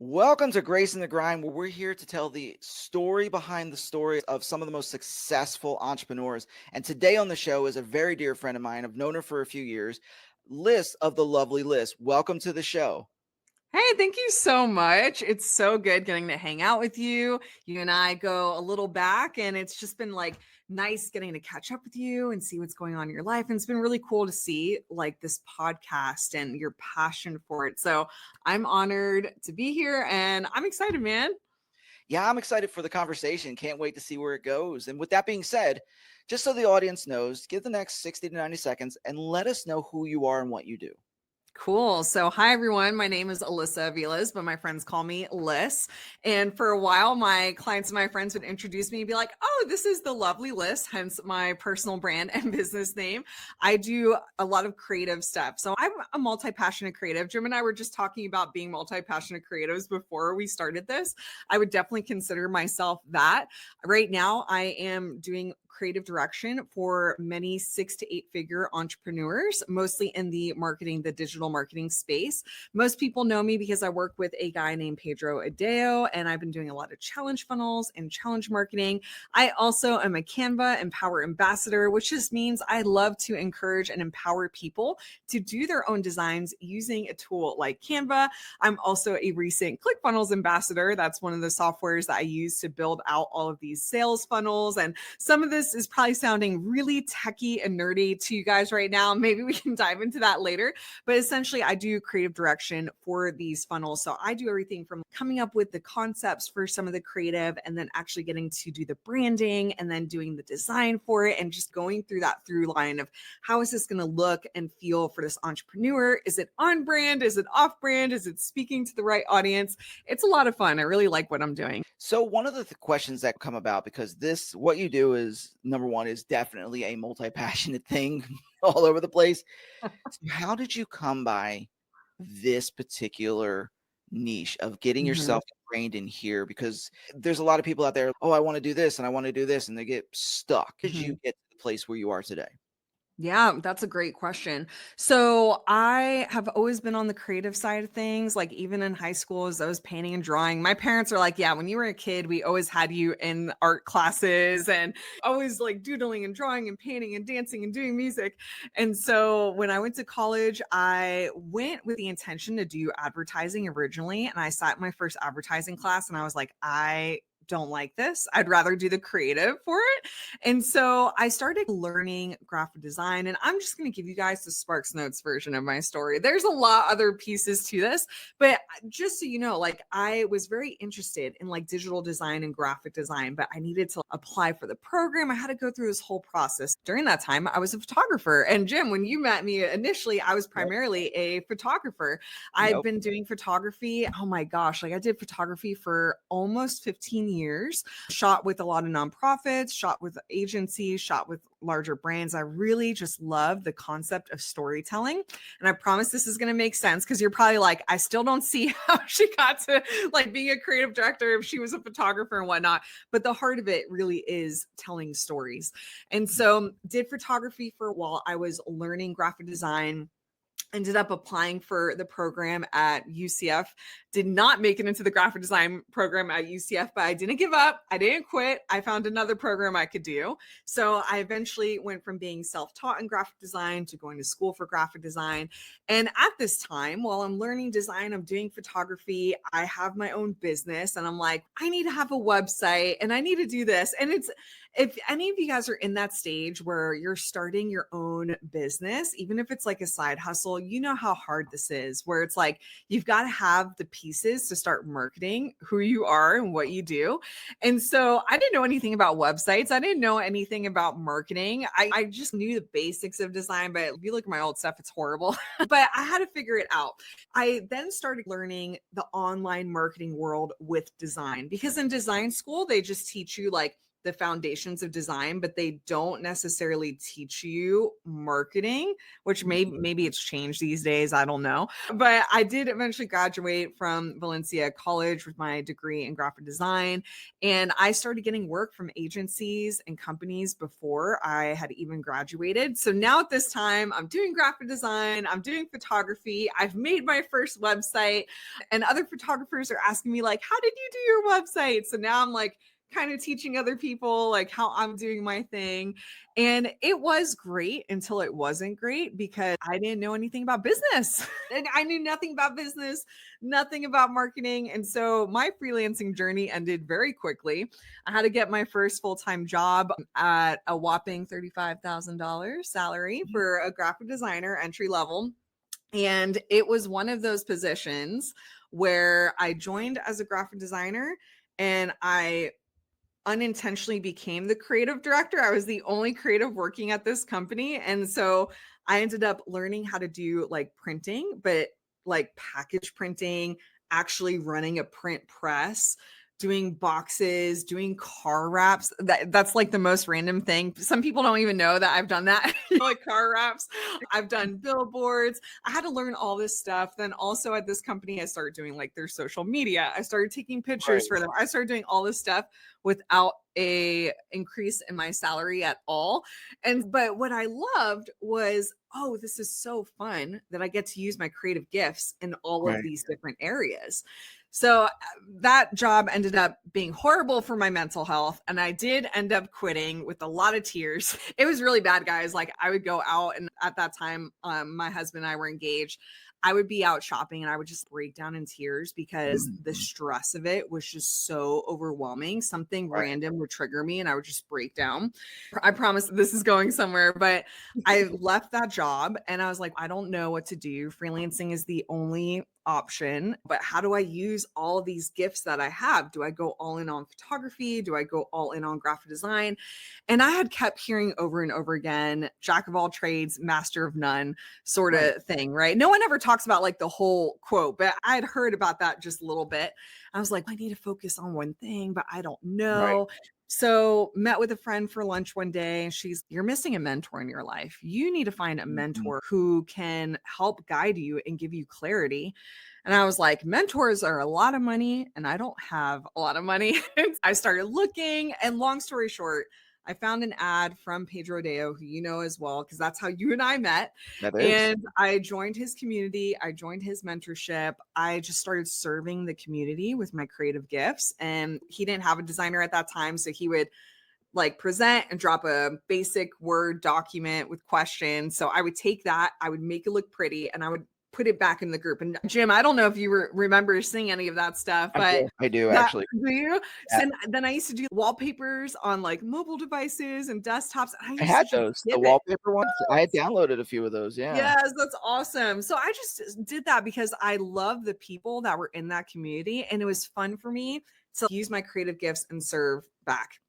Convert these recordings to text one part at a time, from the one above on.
Welcome to Grace in the Grind, where we're here to tell the story behind the story of some of the most successful entrepreneurs. And today on the show is a very dear friend of mine. I've known her for a few years, Liz of the Lovely Liz. Welcome to the show. Hey, thank you so much. It's so good getting to hang out with you. You and I go a little back, and it's just been like nice getting to catch up with you and see what's going on in your life. And it's been really cool to see like this podcast and your passion for it. So I'm honored to be here and I'm excited, man. Yeah, I'm excited for the conversation. Can't wait to see where it goes. And with that being said, just so the audience knows, give the next 60 to 90 seconds and let us know who you are and what you do. Cool. So, hi everyone. My name is Alyssa Aviles, but my friends call me Liz. And for a while, my clients and my friends would introduce me and be like, "Oh, this is the lovely Liz," hence my personal brand and business name. I do a lot of creative stuff. So, I'm a multi passionate creative. Jim and I were just talking about being multi passionate creatives before we started this. I would definitely consider myself that. Right now, I am doing creative direction for many 6 to 8 figure entrepreneurs, mostly in the marketing, the digital marketing space. Most people know me because I work with a guy named Pedro Adeo, and I've been doing a lot of challenge funnels and challenge marketing. I also am a Canva Empower Ambassador, which just means I love to encourage and empower people to do their own designs using a tool like Canva. I'm also a recent ClickFunnels ambassador. That's one of the softwares that I use to build out all of these sales funnels. And some of this is probably sounding really techie and nerdy to you guys right now. Maybe we can dive into that later. But essentially, I do creative direction for these funnels. So I do everything from coming up with the concepts for some of the creative and then actually getting to do the branding and then doing the design for it and just going through that through line of how is this going to look and feel for this entrepreneur? Is it on brand? Is it off brand? Is it speaking to the right audience? It's a lot of fun. I really like what I'm doing. So one of the questions that come about, because this, what you do is, number one, is definitely a multi-passionate thing all over the place. So how did you come by this particular niche of getting Mhm. yourself ingrained in here? Because there's a lot of people out there, oh, I want to do this and I want to do this, and they get stuck. Did you Mhm. get to the place where you are today? Yeah, that's a great question. So I have always been on the creative side of things. Like even in high school, as I was painting and drawing, my parents are like, "Yeah, when you were a kid, we always had you in art classes and always like doodling and drawing and painting and dancing and doing music." And so when I went to college, I went with the intention to do advertising originally, and I sat in my first advertising class, and I was like, "I don't like this. I'd rather do the creative for it." And so I started learning graphic design, and I'm just going to give you guys the Sparks Notes version of my story. There's a lot other pieces to this, but just so you know, like I was very interested in like digital design and graphic design, but I needed to apply for the program. I had to go through this whole process. During that time, I was a photographer. And Jim, when you met me initially, I was Yep. primarily a photographer. I've Yep. been doing photography. Oh my gosh, like I did photography for almost 15 years, shot with a lot of nonprofits, shot with agencies, shot with larger brands. I really just love the concept of storytelling. And I promise this is going to make sense because you're probably like, I still don't see how she got to like being a creative director if she was a photographer and whatnot. But the heart of it really is telling stories. And so did photography for a while. I was learning graphic design, ended up applying for the program at UCF, did not make it into the graphic design program at UCF, but I didn't give up. I didn't quit. I found another program I could do. So I eventually went from being self-taught in graphic design to going to school for graphic design. And at this time, while I'm learning design, I'm doing photography, I have my own business and I'm like, I need to have a website and I need to do this. And it's, if any of you guys are in that stage where you're starting your own business, even if it's like a side hustle, you know how hard this is, where it's like you've got to have the pieces to start marketing who you are and what you do. And so I didn't know anything about websites. I didn't know anything about marketing. I just knew the basics of design, but if you look at my old stuff, it's horrible. But I had to figure it out. I then started learning the online marketing world with design because in design school, they just teach you like the foundations of design, but they don't necessarily teach you marketing, which maybe it's changed these days. I don't know. But I did eventually graduate from Valencia College with my degree in graphic design. And I started getting work from agencies and companies before I had even graduated. So now at this time, I'm doing graphic design, I'm doing photography, I've made my first website, and other photographers are asking me like, how did you do your website? So now I'm like, kind of teaching other people like how I'm doing my thing. And it was great until it wasn't great because I didn't know anything about business. And I knew nothing about business, nothing about marketing. And so my freelancing journey ended very quickly. I had to get my first full-time job at a whopping $35,000 salary for a graphic designer, entry level. And it was one of those positions where I joined as a graphic designer and I unintentionally became the creative director. I was the only creative working at this company. And so I ended up learning how to do like printing, but like package printing, actually running a print press, doing boxes, doing car wraps. That's like the most random thing. Some people don't even know that I've done that, like car wraps. I've done billboards. I had to learn all this stuff. Then also at this company, I started doing like their social media. I started taking pictures for them. I started doing all this stuff without a increase in my salary at all. But what I loved was, oh, this is so fun that I get to use my creative gifts in all of these different areas. So that job ended up being horrible for my mental health. And I did end up quitting with a lot of tears. It was really bad, guys. Like I would go out, and at that time, my husband and I were engaged. I would be out shopping and I would just break down in tears because the stress of it was just so overwhelming. Something random would trigger me and I would just break down. I promise this is going somewhere, but I left that job and I was like, I don't know what to do. Freelancing is the only option, but how do I use all of these gifts that I have? Do I go all in on photography? Do I go all in on graphic design? And I had kept hearing over and over again, jack of all trades, master of none sort of thing, right? No one ever talks about like the whole quote, but I had heard about that just a little bit. I was like, I need to focus on one thing, but I don't know. So met with a friend for lunch one day and you're missing a mentor in your life. You need to find a mentor who can help guide you and give you clarity. And I was like, mentors are a lot of money and I don't have a lot of money. I started looking, and long story short, I found an ad from Pedro Deo, who you know as well, because that's how you and I met. And I joined his community. I joined his mentorship. I just started serving the community with my creative gifts. And he didn't have a designer at that time. So he would like present and drop a basic Word document with questions. So I would take that, I would make it look pretty, and I would put it back in the group. And Jim, I don't know if you remember seeing any of that stuff, but I do actually. Do you? Yeah. So then I used to do wallpapers on like mobile devices and desktops. I had those, the wallpaper ones. I had downloaded a few of those. Yeah. Yes, that's awesome. So I just did that because I love the people that were in that community, and it was fun for me to use my creative gifts and serve back.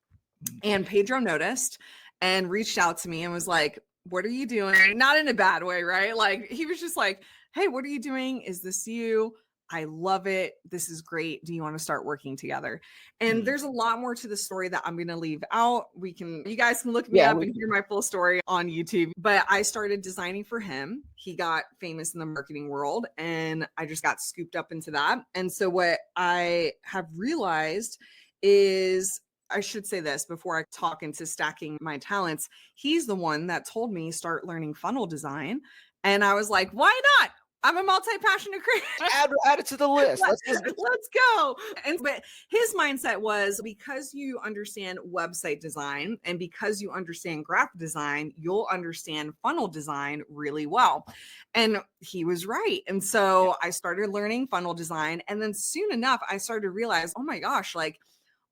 And Pedro noticed and reached out to me and was like, what are you doing? Not in a bad way, right? Like he was just like, hey, what are you doing? Is this you? I love it. This is great. Do you want to start working together? And there's a lot more to the story that I'm going to leave out. You guys can look me up and hear my full story on YouTube. But I started designing for him. He got famous in the marketing world and I just got scooped up into that. And so what I have realized is, I should say this before I talk into stacking my talents. He's the one that told me start learning funnel design. And I was like, why not? I'm a multi-passionate creator. Add it to the list. Let's go. But his mindset was, because you understand website design and because you understand graphic design, you'll understand funnel design really well. And he was right. And so I started learning funnel design. And then soon enough, I started to realize, oh my gosh, like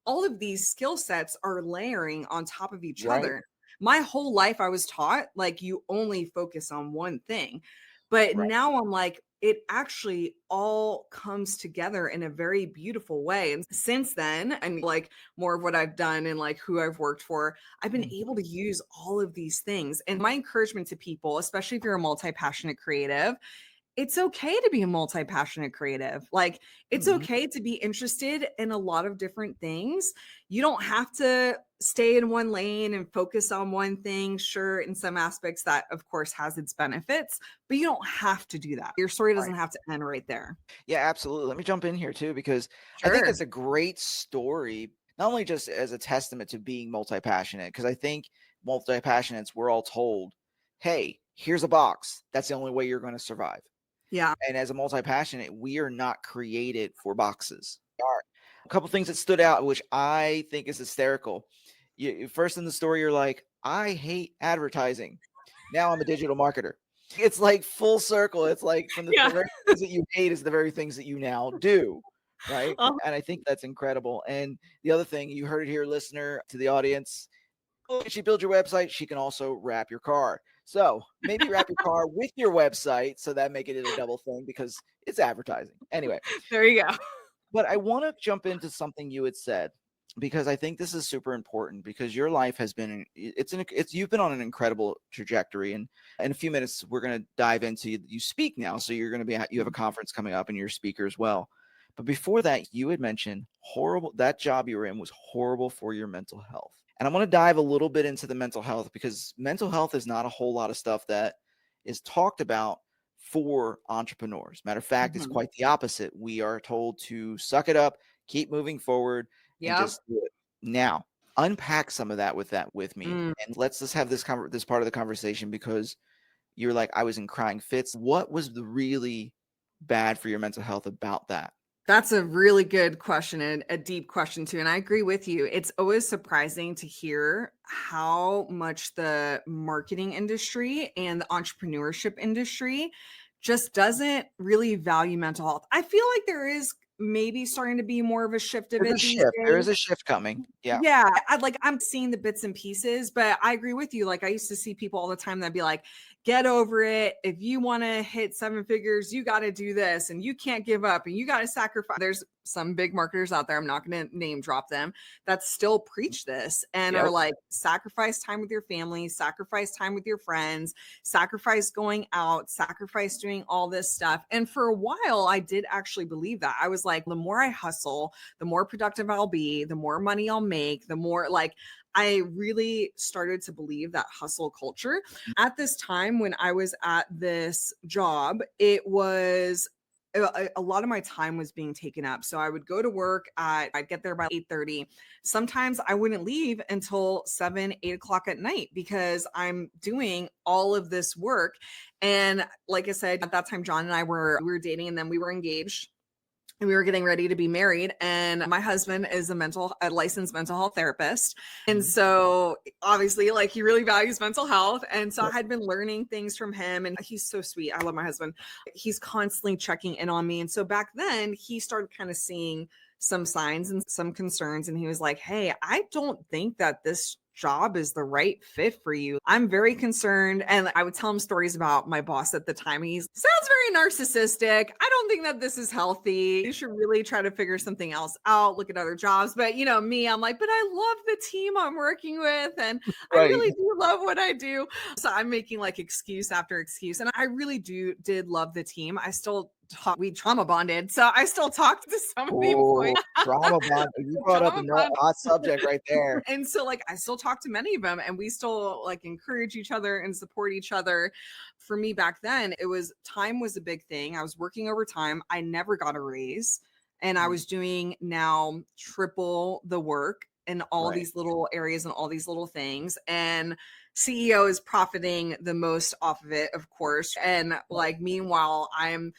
all of these skill sets are layering on top of each other. My whole life I was taught like you only focus on one thing. But now I'm like, it actually all comes together in a very beautiful way. And since then, and like more of what I've done and like who I've worked for, I've been able to use all of these things. And my encouragement to people, especially if you're a multi-passionate creative, it's okay to be a multi-passionate creative. Like, it's Mhm. okay to be interested in a lot of different things. You don't have to stay in one lane and focus on one thing. Sure, in some aspects that of course has its benefits, but you don't have to do that. Your story Right. doesn't have to end right there. Yeah, absolutely. Let me jump in here too, because I think Sure. it's a great story, not only just as a testament to being multi-passionate, because I think multi-passionates, we're all told, hey, here's a box. That's the only way you're going to survive. Yeah. And as a multi-passionate, we are not created for boxes. We are. A couple things that stood out, which I think is hysterical. First in the story, you're like, I hate advertising. Now I'm a digital marketer. It's like full circle. It's like from the Yeah. very things that you hate is the very things that you now do. Right. Uh, And I think that's incredible. And the other thing, you heard it here, listener, to the audience. When she builds your website, she can also wrap your car. So maybe wrap your car with your website so that make it a double thing because it's advertising. Anyway, there you go. but I want to jump into something you had said because I think this is super important because your life has been it's you've been on an incredible trajectory, and in a few minutes we're going to dive into you speak now, so you're going to be you have a conference coming up and you're a speaker as well. But before that, you had mentioned horrible that job you were in was horrible for your mental health. And I want to dive a little bit into the mental health because mental health is not a whole lot of stuff that is talked about for entrepreneurs. Matter of fact, it's Mhm. quite the opposite. We are told to suck it up, keep moving forward, and Yep. just do it. Now, unpack some of that with me, Mm. and let's just have this part of the conversation because you're like I was in crying fits. What was the really bad for your mental health about that? That's a really good question and a deep question too. And I agree with you. It's always surprising to hear how much the marketing industry and the entrepreneurship industry just doesn't really value mental health. I feel like there is maybe starting to be more of a shift of There's a it these shift. There is days. a shift coming. Yeah. Yeah, I'm seeing the bits and pieces, but I agree with you. Like I used to see people all the time that'd be like, get over it. If you want to hit seven figures, you got to do this and you can't give up and you got to sacrifice. There's some big marketers out there, I'm not going to name drop them, that still preach this and are Yep. like, sacrifice time with your family, sacrifice time with your friends, sacrifice going out, sacrifice doing all this stuff. And for a while, I did actually believe that. I was like, the more I hustle, the more productive I'll be, the more money I'll make, the more like I really started to believe that hustle culture. At this time when I was at this job, it was a lot of my time was being taken up. So I would go to work I'd get there by 8:30. Sometimes I wouldn't leave until 7, 8 o'clock at night because I'm doing all of this work. And like I said, at that time, John and I we were dating and then we were engaged and we were getting ready to be married, and my husband is a licensed mental health therapist, and Mhm. so obviously like he really values mental health, and so I Yep. had been learning things from him, and he's so sweet. I love my husband. He's constantly checking in on me, and so back then he started kind of seeing some signs and some concerns, and he was like, hey, I don't think that this job is the right fit for you. I'm very concerned. And I would tell him stories about my boss at the time. He's sounds very narcissistic. I don't think that this is healthy. You should really try to figure something else out, look at other jobs. But you know, me, I'm like, but I love the team I'm working with and I Right. really do love what I do. So I'm making like excuse after excuse. And I really did love the team. I still we trauma bonded. So I still talk to some of the Oh, employees. trauma bond. You brought up Trauma a bond. hot subject right there. And so like I still talk to many of them and we still like encourage each other and support each other. For me back then, it was time was a big thing. I was working overtime. I never got a raise and I Mhm. was doing now triple the work in all Right. these little areas and all these little things. And CEO is profiting the most off of it, of course. And like meanwhile, I'm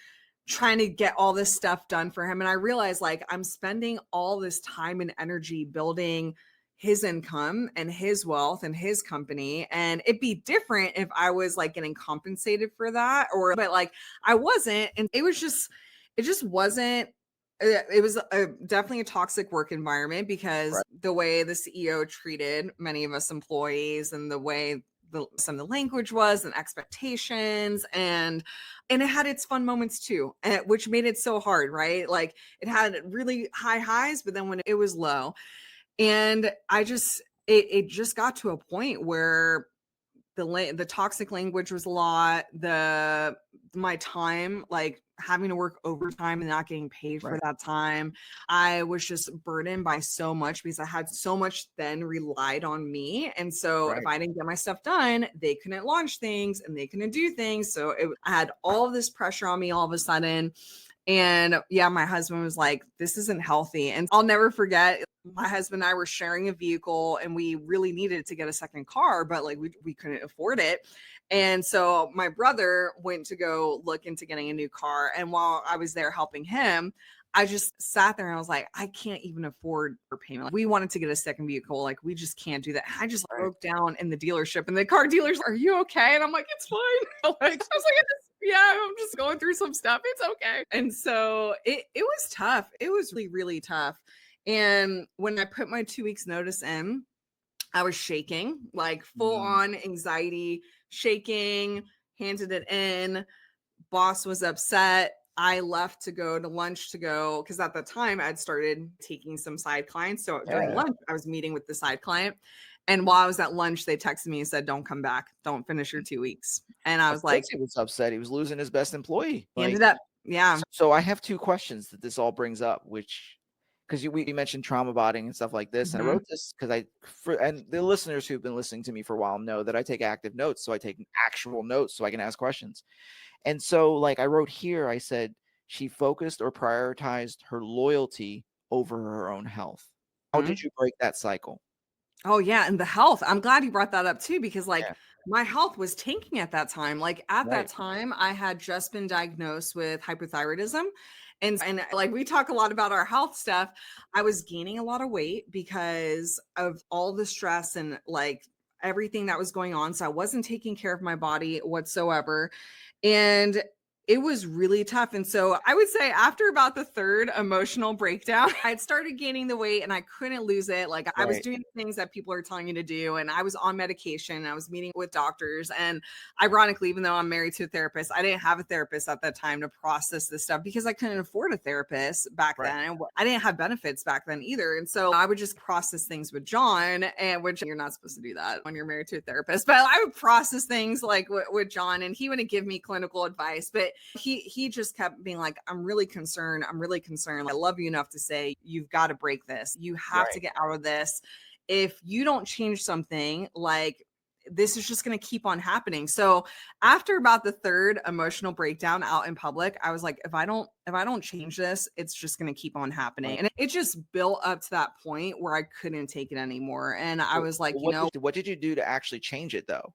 trying to get all this stuff done for him. And I realized like I'm spending all this time and energy building his income and his wealth and his company. And it'd be different if I was like getting compensated for that or, but like I wasn't. And it just wasn't. It was definitely a toxic work environment because Right. the way the CEO treated many of us employees and the way some of the language was and expectations and it had its fun moments too, which made it so hard, right? Like it had really high highs, but then when it was low, and I just it just got to a point where the toxic language was a lot. My time, like having to work overtime and not getting paid for Right. that time. I was just burdened by so much because I had so much then relied on me. And so if Right. I didn't get my stuff done, they couldn't launch things and they couldn't do things. So I had all of this pressure on me all of a sudden. And yeah, my husband was like, this isn't healthy. And I'll never forget, my husband and I were sharing a vehicle and we really needed to get a second car, but like we couldn't afford it. And so my brother went to go look into getting a new car. And while I was there helping him, I just sat there and I was like, I can't even afford our payment. Like, we wanted to get a second vehicle. Like, we just can't do that. I just Right. broke down in the dealership and the car dealers, are you okay? And I'm like, it's fine. Like, I was like, yeah, I'm just going through some stuff. It's okay. And so it was tough. It was really, really tough. And when I put my 2 weeks notice in, I was shaking, like full on anxiety, shaking, handed it in. Boss was upset. I left to go to lunch because at the time I'd started taking some side clients. So during lunch, I was meeting with the side client. And while I was at lunch, they texted me and said, don't come back. Don't finish your 2 weeks. And I Of was course like, he was upset. He was losing his best employee. he Like, ended up, yeah. so I have two questions that this all brings up, which because we mentioned trauma bonding and stuff like this, and I Mhm. wrote this because and the listeners who've been listening to me for a while know that I take active notes, so I take actual notes so I can ask questions. And so, like I wrote here, I said she focused or prioritized her loyalty over her own health. How Mhm. did you break that cycle? Oh yeah, and the health. I'm glad you brought that up too, because like Yeah, my health was tanking at that time. Like at that right, time, I had just been diagnosed with hypothyroidism. And like we talk a lot about our health stuff. I was gaining a lot of weight because of all the stress and like everything that was going on. So I wasn't taking care of my body whatsoever. And it was really tough. And so I would say after about the third emotional breakdown, I'd started gaining the weight and I couldn't lose it. Like I was right, doing things that people are telling you to do. And I was on medication. I was meeting with doctors. And ironically, even though I'm married to a therapist, I didn't have a therapist at that time to process this stuff because I couldn't afford a therapist back right, then. And I didn't have benefits back then either. And so I would just process things with John, and which you're not supposed to do that when you're married to a therapist, but I would process things like with John, and he wouldn't give me clinical advice, but he just kept being like, I'm really concerned. I'm really concerned. I love you enough to say, you've got to break this. You have to right. get out of this. If you don't change something, like this is just going to keep on happening. So after about the third emotional breakdown out in public, I was like, if I don't change this, it's just going to keep on happening. Right. And it just built up to that point where I couldn't take it anymore. And I So, was like, what did you do to actually change it though?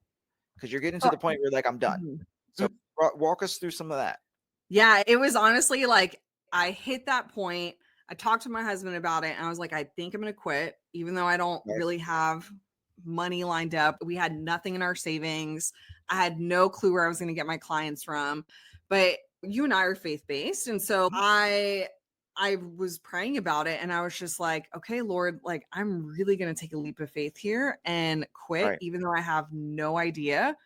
Because you're getting to uh, the point where like I'm done. mhm. So walk us through some of that. Yeah, it was honestly like I hit that point. I talked to my husband about it and I was like, I think I'm going to quit, even though I don't Right, really have money lined up. We had nothing in our savings. I had no clue where I was going to get my clients from. But you and I are faith based. And so I was praying about it and I was just like, okay, Lord, like I'm really going to take a leap of faith here and quit, right, even though I have no idea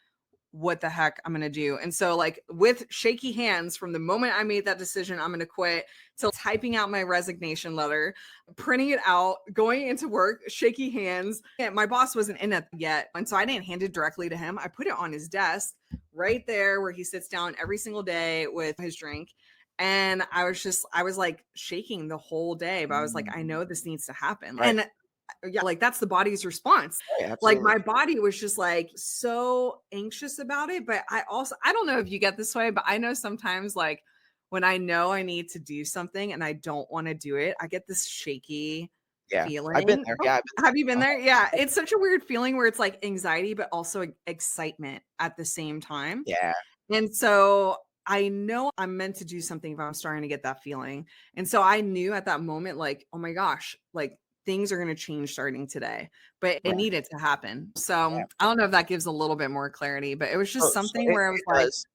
what the heck I'm going to do. And so like with shaky hands from the moment I made that decision, I'm going to quit, till typing out my resignation letter, printing it out, going into work, shaky hands. And my boss wasn't in it yet. And so I didn't hand it directly to him. I put it on his desk right there where he sits down every single day with his drink. And I was like shaking the whole day, but I was like, I know this needs to happen. right, And yeah, like that's the body's response. right, Like absolutely. my body was just like so anxious about it. But I don't know if you get this way, but I know sometimes like when I know I need to do something and I don't want to do it, I get this shaky Yeah, I've been feeling. there. Oh, Yeah, I've been have you been there. there? Yeah. It's such a weird feeling where it's like anxiety, but also excitement at the same time. Yeah, And so I know I'm meant to do something if I'm starting to get that feeling. And so I knew at that moment, like, oh my gosh, like things are going to change starting today, but it right, needed to happen. yeah. So I don't know if that gives a little bit more clarity, but it was just So something it, where I was it like, does.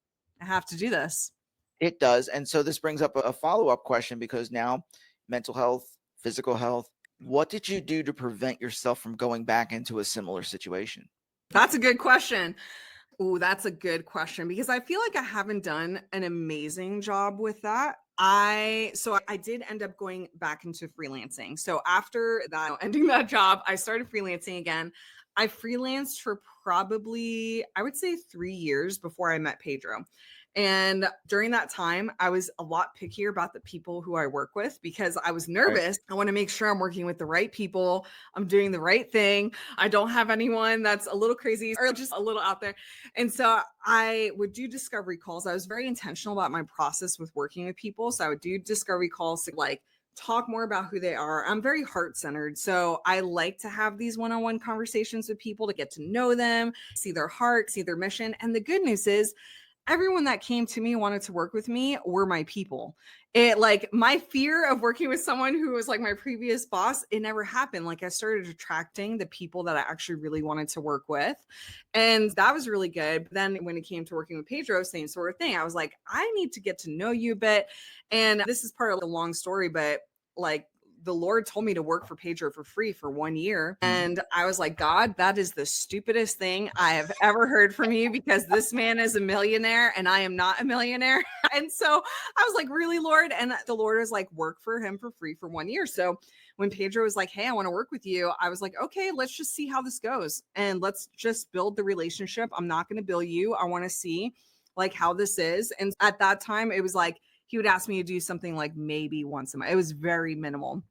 I have to do this. It does. And so this brings up a follow-up question because now mental health, physical health, what did you do to prevent yourself from going back into a similar situation? That's a good question. Ooh, that's a good question because I feel like I haven't done an amazing job with that. I did end up going back into freelancing. So after that, ending that job, I started freelancing again. I freelanced for probably, I would say 3 years before I met Pedro. And during that time, I was a lot pickier about the people who I work with because I was Right. nervous. I want to make sure I'm working with the right people. I'm doing the right thing. I don't have anyone that's a little crazy or just a little out there. And so I would do discovery calls. I was very intentional about my process with working with people. So I would do discovery calls to like talk more about who they are. I'm very heart centered. So I like to have these one on one conversations with people to get to know them, see their heart, see their mission. And the good news is, everyone that came to me wanted to work with me were my people. It like my fear of working with someone who was like my previous boss, it never happened. Like I started attracting the people that I actually really wanted to work with. And that was really good. But then when it came to working with Pedro, same sort of thing. I was like, I need to get to know you a bit. And this is part of the long story, but like the Lord told me to work for Pedro for free for 1 year. Mhm. And I was like, God, that is the stupidest thing I have ever heard from you because this man is a millionaire and I am not a millionaire. And so I was like, really, Lord? And the Lord was like, work for him for free for 1 year. So when Pedro was like, hey, I want to work with you, I was like, okay, let's just see how this goes. And let's just build the relationship. I'm not going to bill you. I want to see like how this is. And at that time, it was like, he would ask me to do something like maybe once a month. It was very minimal.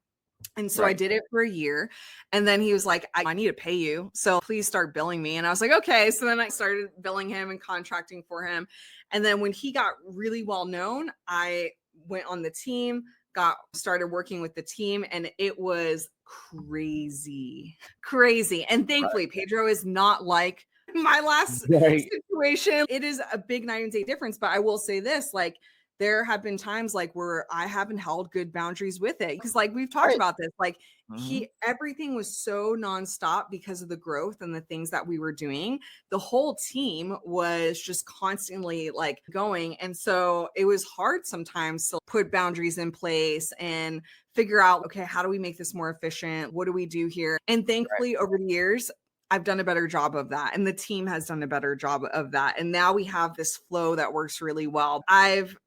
And so I Right. did it for a year. And then he was like, I need to pay you. So please start billing me. And I was like, okay. So then I started billing him and contracting for him. And then when he got really well known, I went on the team, got started working with the team, and it was crazy, crazy. And Right. thankfully, Pedro is not like my last Right. situation. It is a big night and day difference. But I will say this, like, there have been times like where I haven't held good boundaries with it because like we've talked Right. about this, like Mhm. he everything was so nonstop because of the growth and the things that we were doing. The whole team was just constantly like going, and so it was hard sometimes to put boundaries in place and figure out, okay, how do we make this more efficient, what do we do here? And Right. thankfully over the years I've done a better job of that, and the team has done a better job of that, and now we have this flow that works really well. I've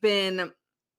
been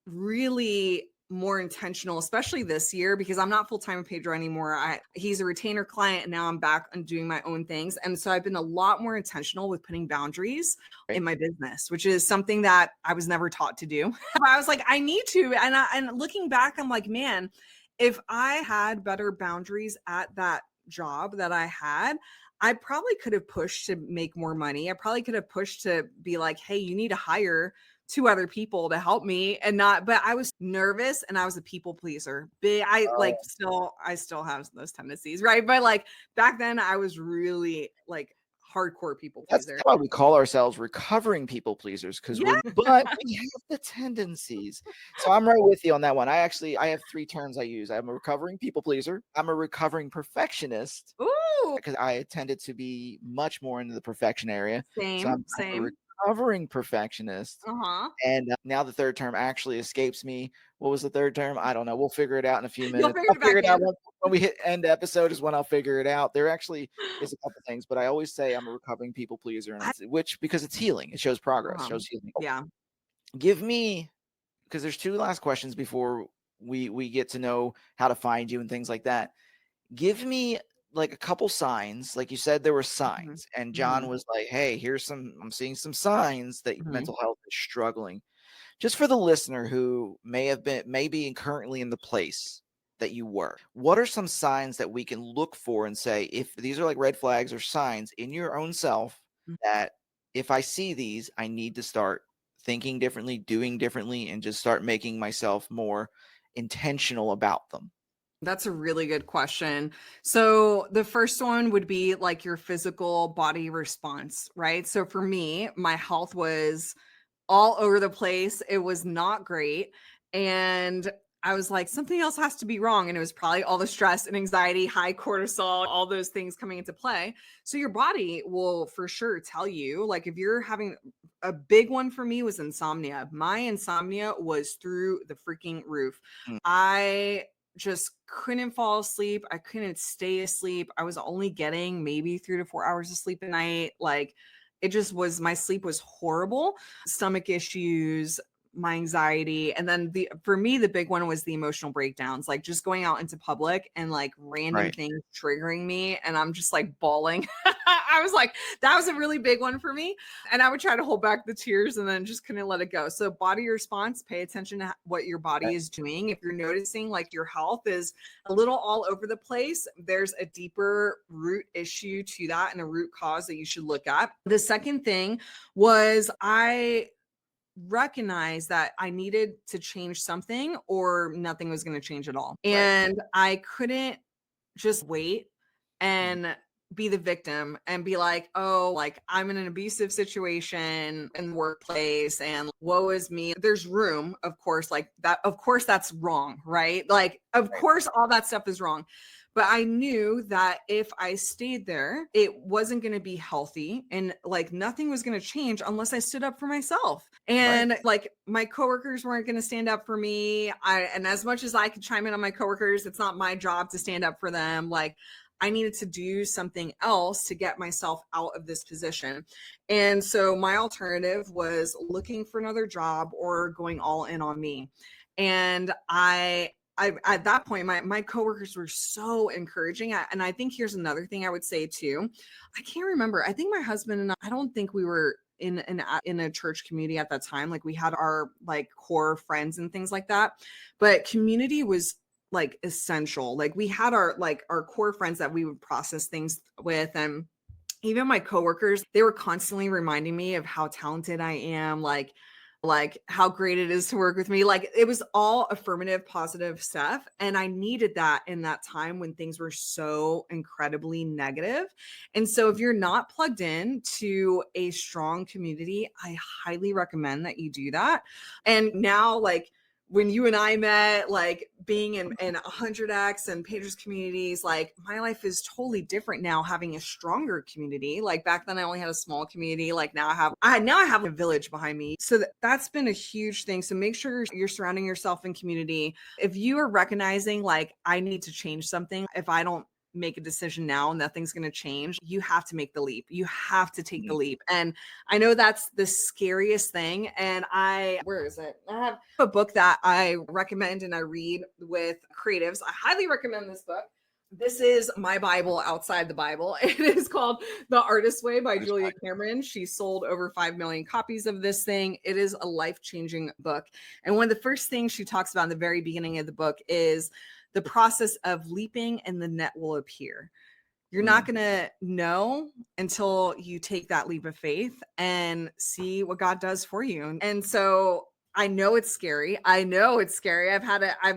really more intentional, especially this year, because I'm not full time with Pedro anymore. He's a retainer client, and now I'm back and doing my own things. And so I've been a lot more intentional with putting boundaries in Right. my business, which is something that I was never taught to do. But I was like, I need to. And looking back, I'm like, man, if I had better boundaries at that job that I had, I probably could have pushed to make more money. I probably could have pushed to be like, hey, you need to hire two other people to help me and not, but I was nervous and I was a people pleaser. Oh, I still have those tendencies, right? But like back then I was really like hardcore people that's pleaser. why we call ourselves recovering people pleasers because Yeah. we have the tendencies. So I'm right with you on that one. I have 3 terms I use. I'm a recovering people pleaser, I'm a recovering perfectionist, Ooh. because I tended to be much more into the perfection area. So Same, I'm a same. recovering perfectionist. Uh-huh. And, now the 3rd term actually escapes me. What was the 3rd term? I don't know. We'll figure it out in a few You'll minutes. figure I'll it figure back it out in. when we hit end episode is when I'll figure it out. There actually is a couple things, but I always say I'm a recovering people pleaser, and I, which because it's healing. It shows progress, shows healing. yeah. Give me because there's 2 last questions before we get to know how to find you and things like that. Give me like a couple signs. Like you said, there were Mhm. signs, and John Mhm. was like, "Hey, I'm seeing some signs that Mhm. mental health is struggling." Just for the listener who may be currently in the place that you were, what are some signs that we can look for and say, if these are like red flags or signs in your own self that if I see these, I need to start thinking differently, doing differently, and just start making myself more intentional about them? That's a really good question. So, the first one would be like your physical body response, right? So, for me, my health was all over the place. It was not great. And I was like, something else has to be wrong. And it was probably all the stress and anxiety, high cortisol, all those things coming into play. So, your body will for sure tell you, like, if you're having a big one for me was insomnia. My insomnia was through the freaking roof. Mm. I just couldn't fall asleep. I couldn't stay asleep. I was only getting maybe 3 to 4 hours of sleep a night. Like it just was, my sleep was horrible. Stomach issues, my anxiety. And then for me, the big one was the emotional breakdowns, like just going out into public and like random Right. things triggering me. And I'm just like bawling. I was like, that was a really big one for me. And I would try to hold back the tears and then just couldn't let it go. So body response, pay attention to what your body is doing. If you're noticing like your health is a little all over the place, there's a deeper root issue to that and a root cause that you should look at. The second thing was I recognize that I needed to change something or nothing was going to change at all. Right. And I couldn't just wait and be the victim and be like, oh, like I'm in an abusive situation in the workplace and woe is me. There's room, of course, like that. Of course, that's wrong, right? Like, of course, all that stuff is wrong. But I knew that if I stayed there, it wasn't going to be healthy and like nothing was going to change unless I stood up for myself. And like my coworkers weren't going to stand up for me. And as much as I could chime in on my coworkers, it's not my job to stand up for them. Like I needed to do something else to get myself out of this position. And so my alternative was looking for another job or going all in on me. And I at that point, my coworkers were so encouraging. And I think here's another thing I would say too. I can't remember. I think my husband and I don't think we were in a church community at that time. Like we had our like core friends and things like that. But community was like essential. Like we had our core friends that we would process things with. And even my coworkers, they were constantly reminding me of how talented I am, like how great it is to work with me. Like it was all affirmative, positive stuff. And I needed that in that time when things were so incredibly negative. And so if you're not plugged in to a strong community, I highly recommend that you do that. And now, like, when you and I met, like being in 100X and Pages communities, like my life is totally different now having a stronger community. Like back then I only had a small community. Like now I have a village behind me. So that's been a huge thing. So make sure you're surrounding yourself in community. If you are recognizing like I need to change something, if I don't make a decision now, nothing's going to change. You have to make the leap. You have to take the leap. And I know that's the scariest thing. And where is it? I have a book that I recommend and I read with creatives. I highly recommend this book. This is my Bible outside the Bible. It is called The Artist's Way by Julia Cameron. She sold over 5 million copies of this thing. It is a life-changing book. And one of the first things she talks about in the very beginning of the book is the process of leaping and the net will appear. You're not going to know until you take that leap of faith and see what God does for you. And so I know it's scary. I've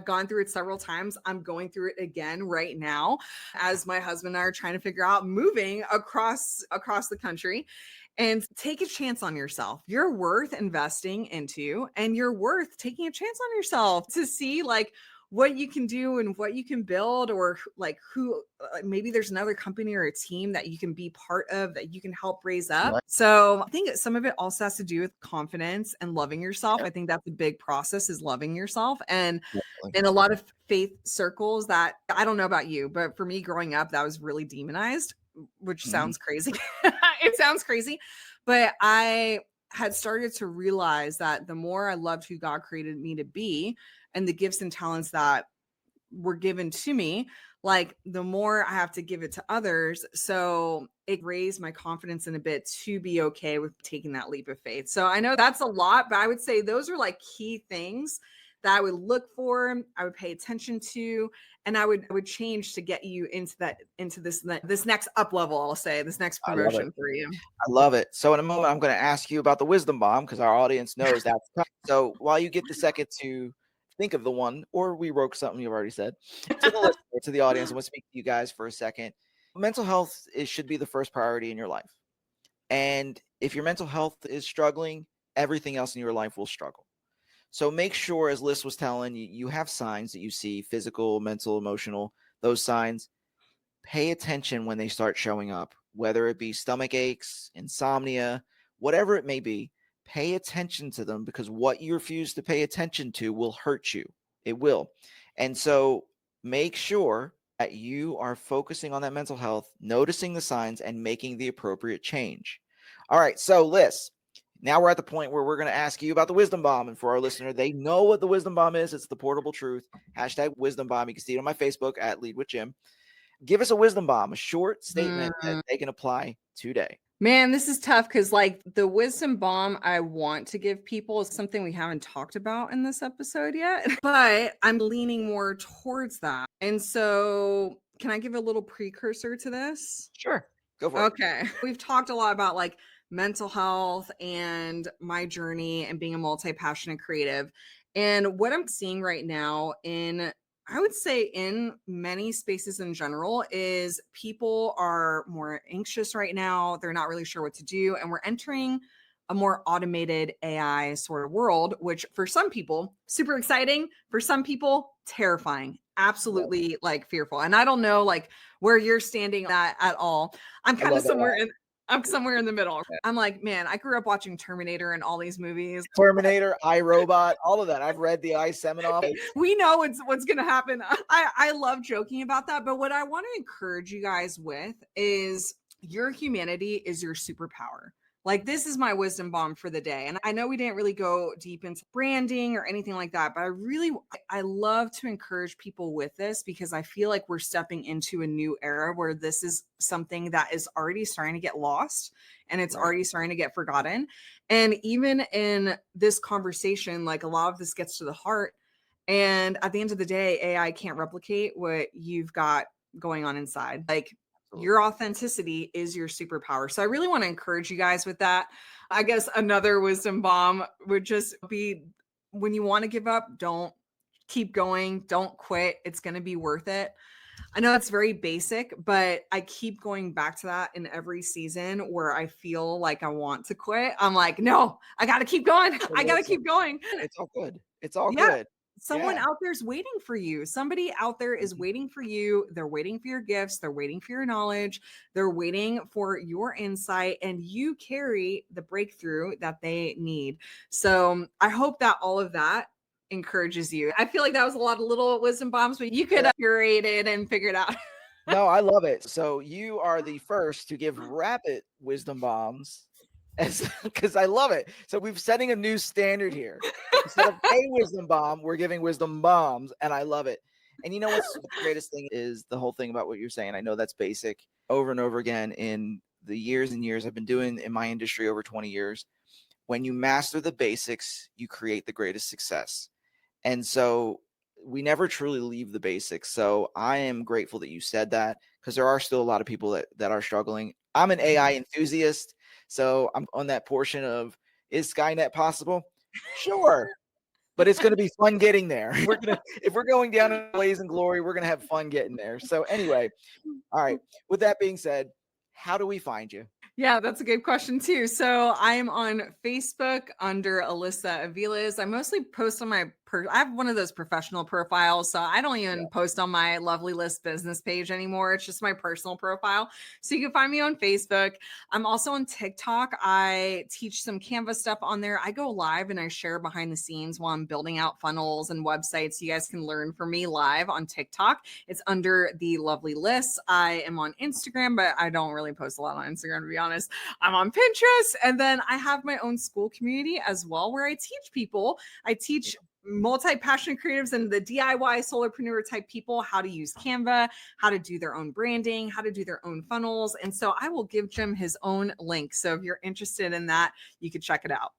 gone through it several times. I'm going through it again right now as my husband and I are trying to figure out moving across the country. And take a chance on yourself. You're worth investing into, and you're worth taking a chance on yourself to see like what you can do and what you can build, or like who maybe there's another company or a team that you can be part of that you can help raise up. So I think some of it also has to do with confidence and loving yourself. I think that's a big process, is loving yourself. And in a lot of faith circles, that I don't know about you, but for me growing up, that was really demonized, which sounds crazy. It sounds crazy, but I had started to realize that the more I loved who God created me to be and the gifts and talents that were given to me, like the more I have to give it to others. So it raised my confidence in a bit to be okay with taking that leap of faith. So I know that's a lot, but I would say those are like key things that I would look for, I would pay attention to, and I would change to get you into this next up level, I'll say, this next promotion for you. I love it. So in a moment, I'm going to ask you about the wisdom bomb because our audience knows that's coming. So while you get the second to think of the one, or we wrote something you've already said, to the listener, to the audience, I'm going to speak to you guys for a second. Mental health should be the first priority in your life. And if your mental health is struggling, everything else in your life will struggle. So make sure, as Liz was telling you, you have signs that you see, physical, mental, emotional, those signs. Pay attention when they start showing up, whether it be stomach aches, insomnia, whatever it may be. Pay attention to them, because what you refuse to pay attention to will hurt you. It will. And so make sure that you are focusing on that mental health, noticing the signs, and making the appropriate change. All right. So Liz, Now we're at the point where we're going to ask you about the wisdom bomb. And for our listener, they know what the wisdom bomb is. It's the portable truth. Hashtag wisdom bomb. You can see it on my Facebook at Lead with Jim. Give us a wisdom bomb, a short statement that they can apply today. Man, this is tough because, like, the wisdom bomb I want to give people is something we haven't talked about in this episode yet, but I'm leaning more towards that. And so, can I give a little precursor to this? Sure. Go for it. Okay. We've talked a lot about like mental health and my journey and being a multi-passionate creative. And what I'm seeing right now I would say in many spaces in general is people are more anxious right now. They're not really sure what to do. And we're entering a more automated AI sort of world, which for some people, super exciting. For some people, terrifying, absolutely like fearful. And I don't know like where you're standing at all. I'm kind of somewhere in the middle. I'm like, man, I grew up watching Terminator and all these movies. Terminator, iRobot, all of that. I've read the I Seminoff. We know what's going to happen. I love joking about that. But what I want to encourage you guys with is your humanity is your superpower. Like, this is my wisdom bomb for the day. And I know we didn't really go deep into branding or anything like that, but I love to encourage people with this because I feel like we're stepping into a new era where this is something that is already starting to get lost and it's already starting to get forgotten. And even in this conversation, like a lot of this gets to the heart. And at the end of the day, AI can't replicate what you've got going on inside. Like, your authenticity is your superpower. So I really want to encourage you guys with that. I guess another wisdom bomb would just be when you want to give up, don't keep going. Don't quit. It's going to be worth it. I know it's very basic, but I keep going back to that in every season where I feel like I want to quit. I'm like, no, I got to keep going. I got to keep going. It's all good. It's all good. Someone out there is waiting for you. Somebody out there is waiting for you. They're waiting for your gifts. They're waiting for your knowledge. They're waiting for your insight, and you carry the breakthrough that they need. So I hope that all of that encourages you. I feel like that was a lot of little wisdom bombs, but you could curate it and figure it out. No, I love it. So you are the first to give rapid wisdom bombs. Because I love it. So we're setting a new standard here. Instead of a wisdom bomb, we're giving wisdom bombs, and I love it. And you know what's the greatest thing is the whole thing about what you're saying. I know that's basic over and over again in the years and years I've been doing in my industry over 20 years. When you master the basics, you create the greatest success. And so we never truly leave the basics. So I am grateful that you said that because there are still a lot of people that are struggling. I'm an AI enthusiast. So I'm on that portion of, is Skynet possible? Sure. But it's going to be fun getting there. If we're going down in blaze and glory, we're going to have fun getting there. So anyway, all right. With that being said, how do we find you? Yeah, that's a good question too. So I am on Facebook under Alyssa Aviles. I mostly post on my I have one of those professional profiles, so I don't even post on my Lovely List business page anymore. It's just my personal profile. So you can find me on Facebook. I'm also on TikTok. I teach some Canva stuff on there. I go live and I share behind the scenes while I'm building out funnels and websites. You guys can learn from me live on TikTok. It's under the Lovely List. I am on Instagram, but I don't really post a lot on Instagram, to be honest. I'm on Pinterest. And then I have my own school community as well, where I teach people. I teach multi-passionate creatives and the DIY solopreneur type people how to use Canva, how to do their own branding, how to do their own funnels. And so I will give Jim his own link. So if you're interested in that, you could check it out.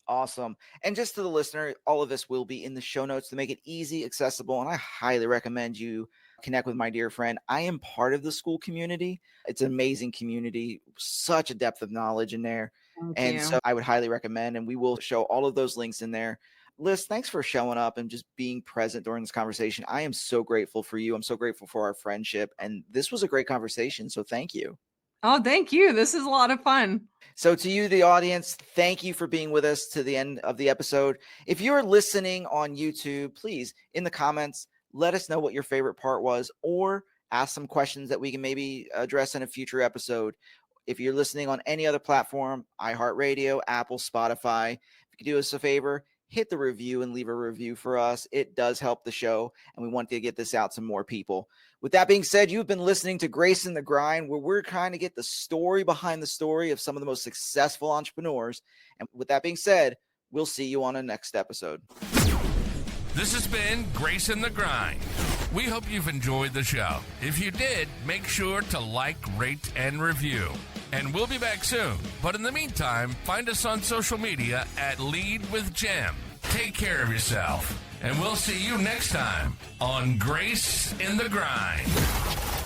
Awesome. And just to the listener, all of this will be in the show notes to make it easy, accessible. And I highly recommend you connect with my dear friend. I am part of the school community. It's an amazing community, such a depth of knowledge in there. So I would highly recommend, and we will show all of those links in there. Liz, thanks for showing up and just being present during this conversation. I am so grateful for you. I'm so grateful for our friendship. And this was a great conversation. So thank you. Oh, thank you. This is a lot of fun. So to you, the audience, thank you for being with us to the end of the episode. If you're listening on YouTube, please, in the comments, let us know what your favorite part was, or ask some questions that we can maybe address in a future episode. If you're listening on any other platform, iHeartRadio, Apple, Spotify, if you could do us a favor, hit the review and leave a review for us. It does help the show, and we want to get this out to more people. With that being said, you've been listening to Grace in the Grind, where we're trying to get the story behind the story of some of the most successful entrepreneurs. And with that being said, we'll see you on the next episode. This has been Grace in the Grind. We hope you've enjoyed the show. If you did, make sure to like, rate, and review. And we'll be back soon. But in the meantime, find us on social media at Lead with Jem. Take care of yourself. And we'll see you next time on Grace in the Grind.